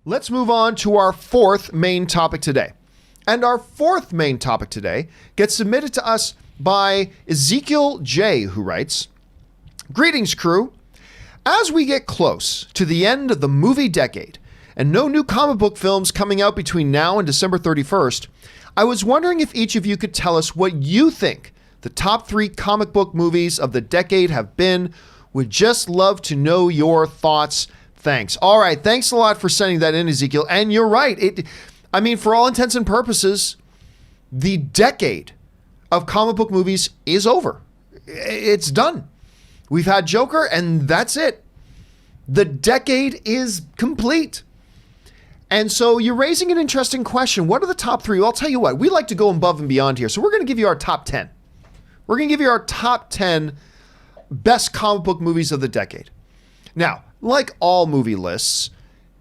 Let's move on to our fourth main topic today. And our fourth main topic today gets submitted to us by Ezekiel J, who writes, "Greetings, crew. As we get close to the end of the movie decade and no new comic book films coming out between now and December 31st, I was wondering if each of you could tell us what you think the top 3 comic book movies of the decade have been. Would just love to know your thoughts. Thanks." All right. Thanks a lot for sending that in, Ezekiel. And you're right. For all intents and purposes, the decade of comic book movies is over. It's done. We've had Joker, and that's it. The decade is complete. And so you're raising an interesting question. What are the top 3? Well, I'll tell you what. We like to go above and beyond here. So we're going to give you our top 10. We're going to give you our top 10 best comic book movies of the decade. Now, like all movie lists,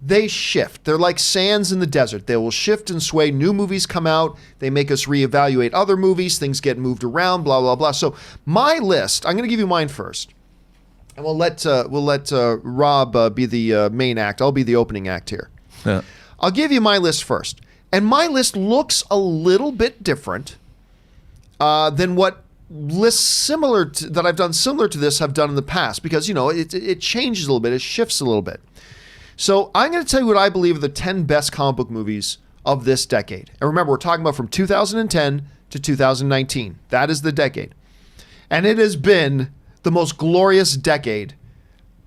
they shift. They're like sands in the desert. They will shift and sway. New movies come out. They make us reevaluate other movies. Things get moved around, blah, blah, blah. So my list, I'm going to give you mine first. And we'll let Rob be the main act. I'll be the opening act here. Yeah. I'll give you my list first. And my list looks a little bit different than what lists that I've done similar to this have done in the past, because, it changes a little bit. It shifts a little bit. So I'm going to tell you what I believe are the 10 best comic book movies of this decade. And remember, we're talking about from 2010 to 2019. That is the decade. And it has been the most glorious decade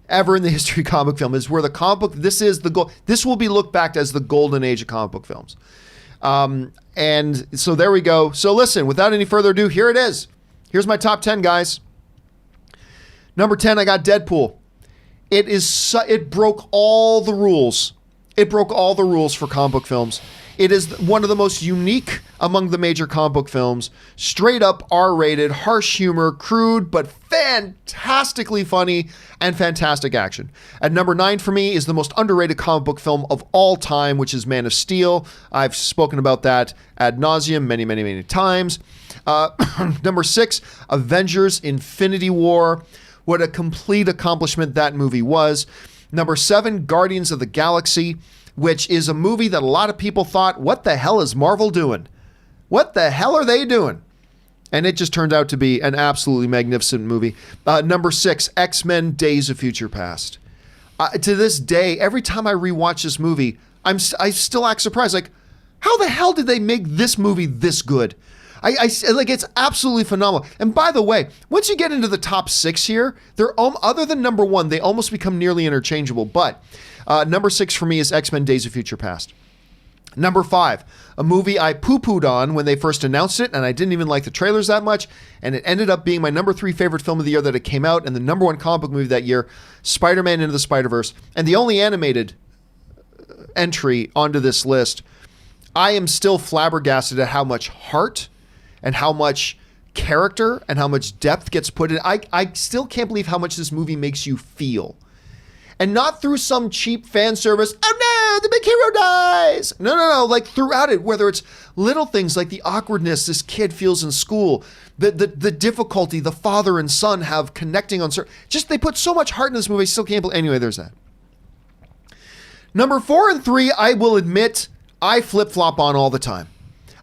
ever in the history of comic film. Is where the comic book, this will be looked back as the golden age of comic book films. And so there we go. So listen, without any further ado, here it is. Here's my top 10, guys. Number 10, I got Deadpool. It broke all the rules. It broke all the rules for comic book films. It is one of the most unique among the major comic book films. Straight up R-rated, harsh humor, crude, but fantastically funny and fantastic action. At number 9 for me is the most underrated comic book film of all time, which is Man of Steel. I've spoken about that ad nauseum many, many, many times. Number 6, Avengers Infinity War. What a complete accomplishment that movie was. Number 7, Guardians of the Galaxy, which is a movie that a lot of people thought, what the hell is Marvel doing? What the hell are they doing? And it just turned out to be an absolutely magnificent movie. Number 6, X-Men Days of Future Past. To this day, every time I rewatch this movie, I still act surprised. Like, how the hell did they make this movie this good? It's absolutely phenomenal. And by the way, once you get into the top 6 here, they're other than number 1, they almost become nearly interchangeable. But number 6 for me is X-Men Days of Future Past. Number 5, a movie I poo-pooed on when they first announced it, and I didn't even like the trailers that much, and it ended up being my number 3 favorite film of the year that it came out, and the number 1 comic book movie that year, Spider-Man Into the Spider-Verse, and the only animated entry onto this list. I am still flabbergasted at how much heart and how much character and how much depth gets put in. I still can't believe how much this movie makes you feel. And not through some cheap fan service, oh no, the big hero dies. No, like throughout it, whether it's little things like the awkwardness this kid feels in school, the difficulty the father and son have connecting on certain, just they put so much heart in this movie, I still can't believe. Anyway, there's that. Number 4 and 3, I will admit, I flip-flop on all the time.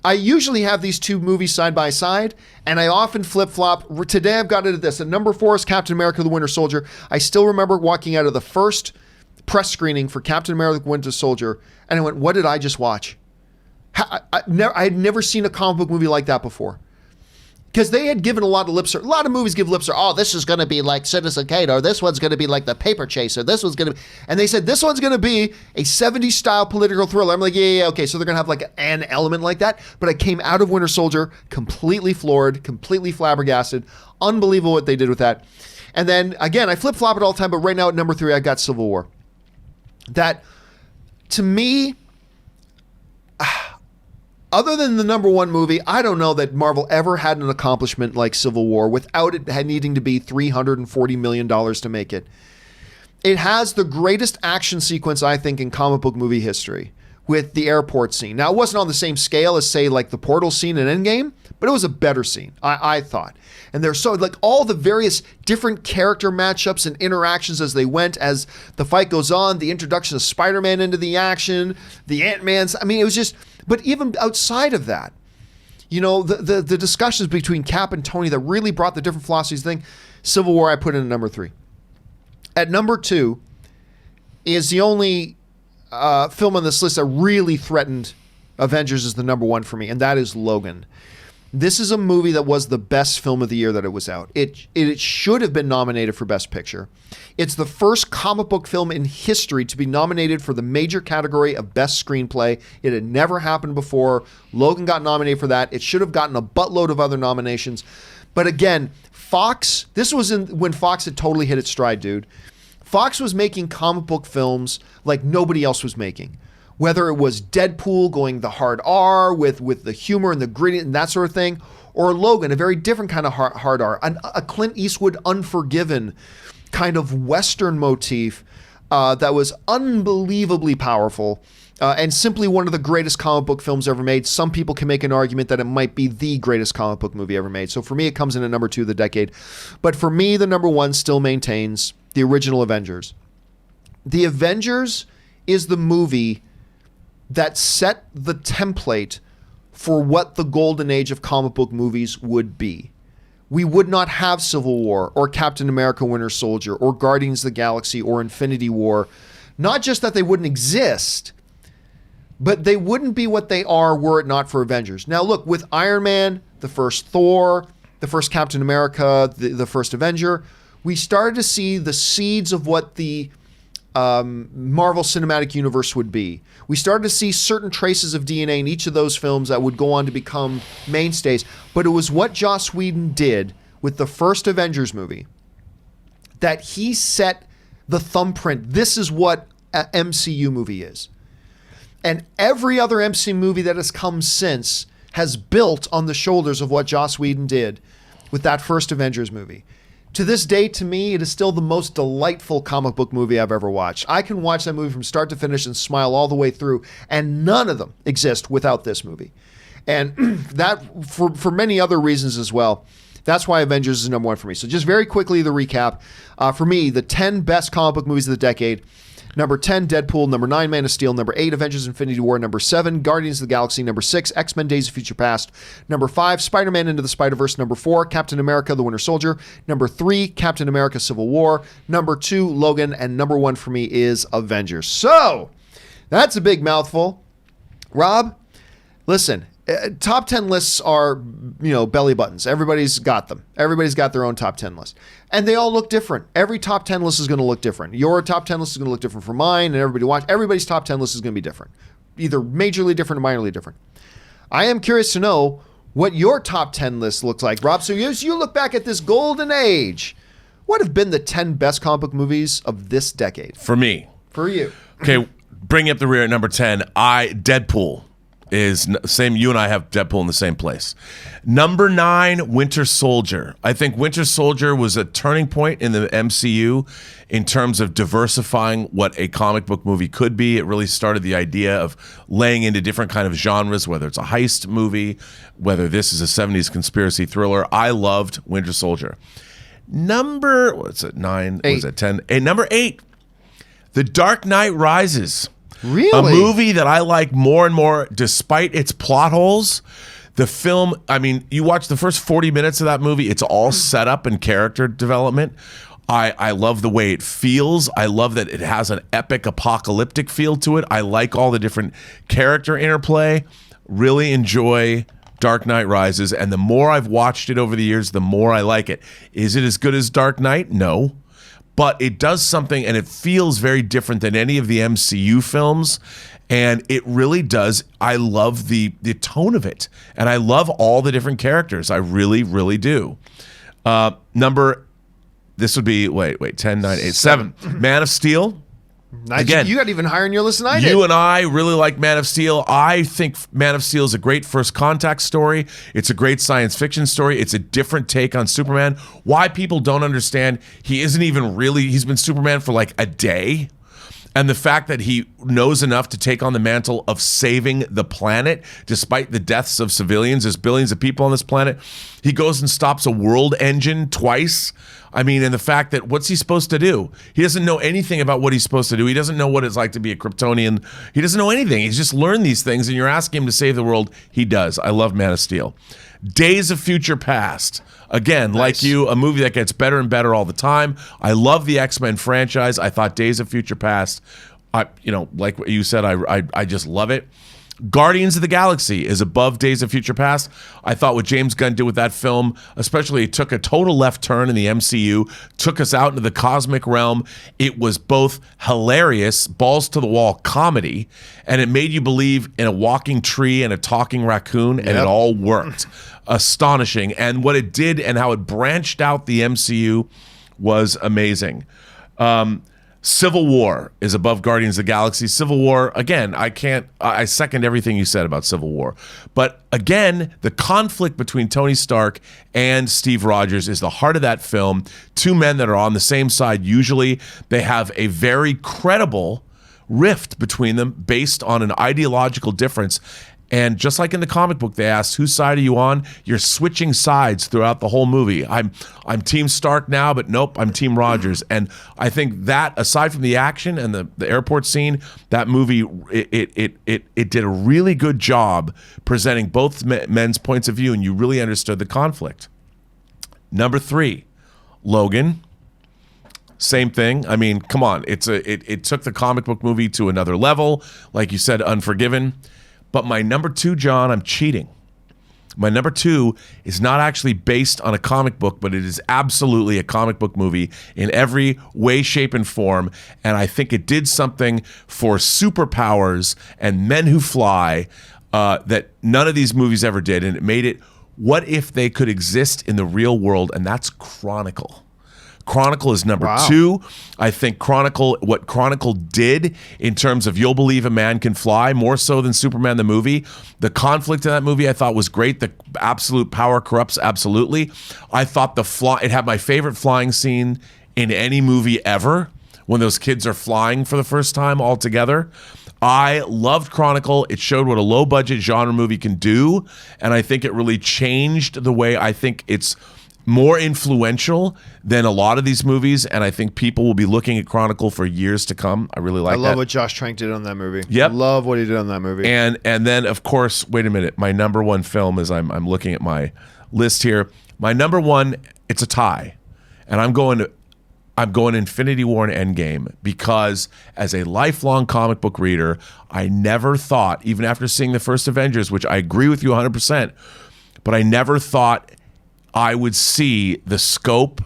I usually have these two movies side by side, and I often flip-flop. Today I've got it at this. At number 4 is Captain America the Winter Soldier. I still remember walking out of the first press screening for Captain America the Winter Soldier, and I went, what did I just watch? I had never seen a comic book movie like that before. Because they had given a lot of lip service. A lot of movies give lip service. Oh, this is going to be like Citizen Kane, or this one's going to be like The Paper Chaser. This one's going to be... And they said, this one's going to be a 70s style political thriller. I'm like, yeah, okay. So they're going to have like an element like that. But I came out of Winter Soldier completely floored, completely flabbergasted. Unbelievable what they did with that. And then, again, I flip-flop it all the time. But right now at number 3, I got Civil War. That, to me... Other than the number 1 movie, I don't know that Marvel ever had an accomplishment like Civil War without it needing to be $340 million to make it. It has the greatest action sequence, I think, in comic book movie history, with the airport scene. Now, it wasn't on the same scale as, say, like the portal scene in Endgame, but it was a better scene, I thought. And there's so, like, all the various different character matchups and interactions as they went, as the fight goes on, the introduction of Spider-Man into the action, the Ant-Man's, I mean, it was just, but even outside of that, you know, the discussions between Cap and Tony that really brought the different philosophies thing, Civil War I put in at number 3. At number 2 is the only film on this list that really threatened Avengers as the number 1 for me, and that is Logan. This is a movie that was the best film of the year that it was out. It should have been nominated for Best Picture. It's the first comic book film in history to be nominated for the major category of Best Screenplay. It had never happened before. Logan got nominated for that. It should have gotten a buttload of other nominations. But again, Fox, this was when Fox had totally hit its stride, dude. Fox was making comic book films like nobody else was making. Whether it was Deadpool going the hard R with the humor and the gritty and that sort of thing, or Logan, a very different kind of hard R, a Clint Eastwood Unforgiven kind of Western motif that was unbelievably powerful and simply one of the greatest comic book films ever made. Some people can make an argument that it might be the greatest comic book movie ever made. So for me, it comes in at number 2 of the decade. But for me, the number 1 still maintains the original Avengers. The Avengers is the movie that set the template for what the golden age of comic book movies would be. We would not have Civil War or Captain America Winter Soldier or Guardians of the Galaxy or Infinity War. Not just that they wouldn't exist, but they wouldn't be what they are were it not for Avengers. Now look, with Iron Man, the first Thor, the first Captain America, the first Avenger, we started to see the seeds of what the Marvel Cinematic Universe would be. We started to see certain traces of DNA in each of those films that would go on to become mainstays. But it was what Joss Whedon did with the first Avengers movie that he set the thumbprint. This is what an MCU movie is. And every other MCU movie that has come since has built on the shoulders of what Joss Whedon did with that first Avengers movie. To this day, to me, it is still the most delightful comic book movie I've ever watched. I can watch that movie from start to finish and smile all the way through, and none of them exist without this movie. And that, for many other reasons as well, that's why Avengers is number 1 for me. So just very quickly, the recap. For me, the 10 best comic book movies of the decade. Number 10, Deadpool. Number 9, Man of Steel. Number 8, Avengers Infinity War. Number 7, Guardians of the Galaxy. Number 6, X-Men Days of Future Past. Number 5, Spider-Man Into the Spider-Verse. Number 4, Captain America The Winter Soldier. Number 3, Captain America Civil War. Number 2, Logan. And number 1 for me is Avengers. So, that's a big mouthful. Rob, listen, top 10 lists are, you know, belly buttons. Everybody's got them. Everybody's got their own top 10 list. And they all look different. Every top 10 list is going to look different. Your top 10 list is going to look different from mine, and everybody's top 10 list is going to be different. Either majorly different or minorly different. I am curious to know what your top 10 list looks like, Rob. So as you look back at this golden age, what have been the 10 best comic book movies of this decade? For me. For you. Okay, bring up the rear at number 10. Deadpool is same. You and I have Deadpool in the same place. Number 9, Winter Soldier. I think Winter Soldier was a turning point in the MCU in terms of diversifying what a comic book movie could be. It really started the idea of laying into different kind of genres, whether it's a heist movie, whether this is a 70s conspiracy thriller. I loved Winter Soldier. Number, what's it, 9? 8. Was it 10? Number 8, The Dark Knight Rises. Really? A movie that I like more and more despite its plot holes. The film, I mean, you watch the first 40 minutes of that movie, it's all set up and character development. I love the way it feels. I love that it has an epic apocalyptic feel to it. I like all the different character interplay. Really enjoy Dark Knight Rises. And the more I've watched it over the years, the more I like it. Is it as good as Dark Knight? No. But it does something, and it feels very different than any of the MCU films, and it really does. I love the tone of it, and I love all the different characters. I really, really do. This would be, 10, 9, 8, 7. Man of Steel. Nice. Again, you got even higher in your list than I did. You and I really like Man of Steel. I think Man of Steel is a great first contact story. It's a great science fiction story. It's a different take on Superman. Why people don't understand, he's been Superman for like a day. And the fact that he knows enough to take on the mantle of saving the planet, despite the deaths of civilians. There's billions of people on this planet. He goes and stops a world engine twice. I mean, and the fact that what's he supposed to do? He doesn't know anything about what he's supposed to do. He doesn't know what it's like to be a Kryptonian. He doesn't know anything. He's just learned these things, and you're asking him to save the world. He does. I love Man of Steel. Days of Future Past. Again, Nice. like you, a movie that gets better and better all the time. I love the X-Men franchise. I thought Days of Future Past, like what you said, I just love it. Guardians of the Galaxy is above Days of Future Past. I thought what James Gunn did with that film, especially it took a total left turn in the MCU, took us out into the cosmic realm. It was both hilarious, balls to the wall comedy, and it made you believe in a walking tree and a talking raccoon, and it all worked. Astonishing. And what it did and how it branched out the MCU was amazing. Civil War is above Guardians of the Galaxy. Civil War, again, I second everything you said about Civil War. But again, the conflict between Tony Stark and Steve Rogers is the heart of that film. Two men that are on the same side. Usually they have a very credible rift between them based on an ideological difference. And just like in the comic book, they asked, whose side are you on? You're switching sides throughout the whole movie. I'm Team Stark now, but nope, I'm Team Rogers. And I think that, aside from the action and the airport scene, that movie, it did a really good job presenting both men's points of view, and you really understood the conflict. Number 3, Logan. Same thing. I mean, come on. It took the comic book movie to another level. Like you said, Unforgiven. But my number 2, John, I'm cheating. My number 2 is not actually based on a comic book, but it is absolutely a comic book movie in every way, shape, and form. And I think it did something for superpowers and men who fly that none of these movies ever did. And it made it, what if they could exist in the real world? And that's Chronicle. Chronicle is number 2. I think what Chronicle did in terms of You'll Believe a Man Can Fly, more so than Superman the movie. The conflict in that movie I thought was great. The absolute power corrupts absolutely. I thought it had my favorite flying scene in any movie ever, when those kids are flying for the first time all together. I loved Chronicle. It showed what a low-budget genre movie can do, and I think it really changed the way I think it's more influential than a lot of these movies, and I think people will be looking at Chronicle for years to come. I really like that. I love what Josh Trank did on that movie. Yep. Love what he did on that movie. And then, of course, wait a minute. My number 1 film is, I'm looking at my list here. My number 1, it's a tie, and I'm going Infinity War and Endgame, because as a lifelong comic book reader, I never thought, even after seeing the first Avengers, which I agree with you 100%, but I never thought I would see the scope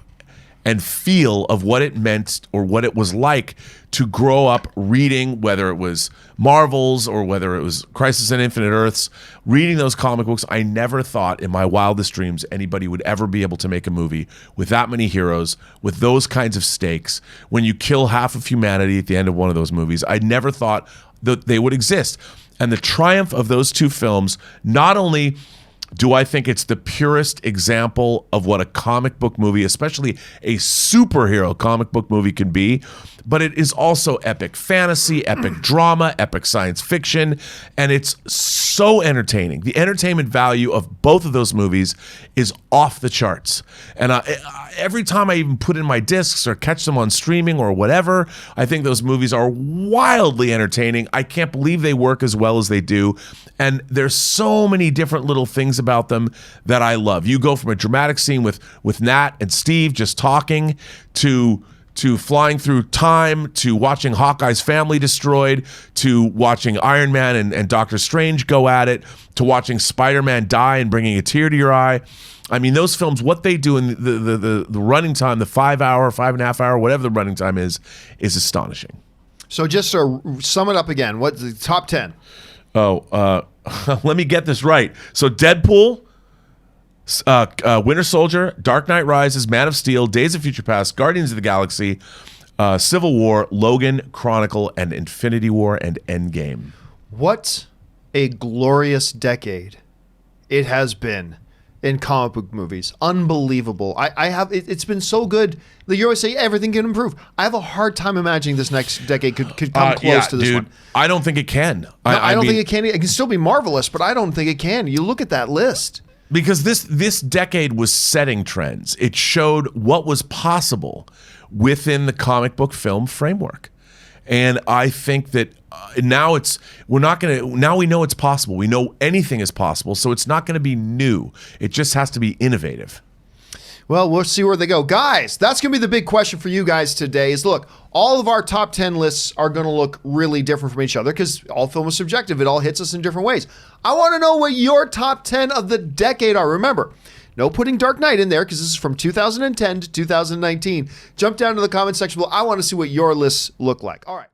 and feel of what it meant or what it was like to grow up reading, whether it was Marvels or whether it was Crisis on Infinite Earths, reading those comic books. I never thought in my wildest dreams anybody would ever be able to make a movie with that many heroes, with those kinds of stakes, when you kill half of humanity at the end of one of those movies. I never thought that they would exist. And the triumph of those 2 films, not only do I think it's the purest example of what a comic book movie, especially a superhero comic book movie, can be, but it is also epic fantasy, epic drama, epic science fiction, and it's so entertaining. The entertainment value of both of those movies is off the charts. And every time I even put in my discs or catch them on streaming or whatever, I think those movies are wildly entertaining. I can't believe they work as well as they do. And there's so many different little things about them that I love. You go from a dramatic scene with Nat and Steve just talking to flying through time, to watching Hawkeye's family destroyed, to watching Iron Man and Doctor Strange go at it, to watching Spider-Man die and bringing a tear to your eye. I mean, those films, what they do in the running time, the 5-hour, 5.5 hour, whatever the running time is astonishing. So just to sum it up again, what's the top 10? Let me get this right. So Deadpool, Winter Soldier, Dark Knight Rises, Man of Steel, Days of Future Past, Guardians of the Galaxy, Civil War, Logan, Chronicle, and Infinity War and Endgame. What a glorious decade it has been in comic book movies. Unbelievable. I have it's been so good that you always say everything can improve. I have a hard time imagining this next decade could come close to this one. I don't think it can. No, I don't think it can. It can still be marvelous, but I don't think it can. You look at that list. Because this decade was setting trends. It showed what was possible within the comic book film framework. And I think that now we know it's possible. We know anything is possible, so it's not going to be new. It just has to be innovative. Well, we'll see where they go. Guys, that's going to be the big question for you guys today is, look, all of our top 10 lists are going to look really different from each other because all film is subjective. It all hits us in different ways. I want to know what your top 10 of the decade are. Remember, no putting Dark Knight in there because this is from 2010 to 2019. Jump down to the comment section below. I want to see what your lists look like. All right.